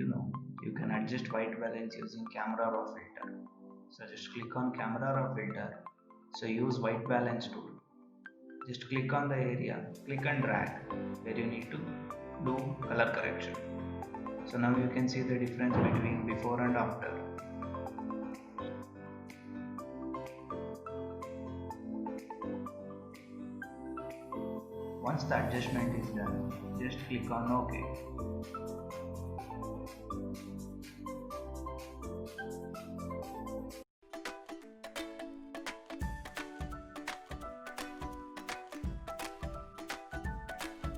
you can adjust white balance using camera or filter. So just click on camera or filter. So use white balance tool. Just click on the area, click and drag where you need to do color correction. So now you can see the difference between before and after. Once the adjustment is done, just click on OK.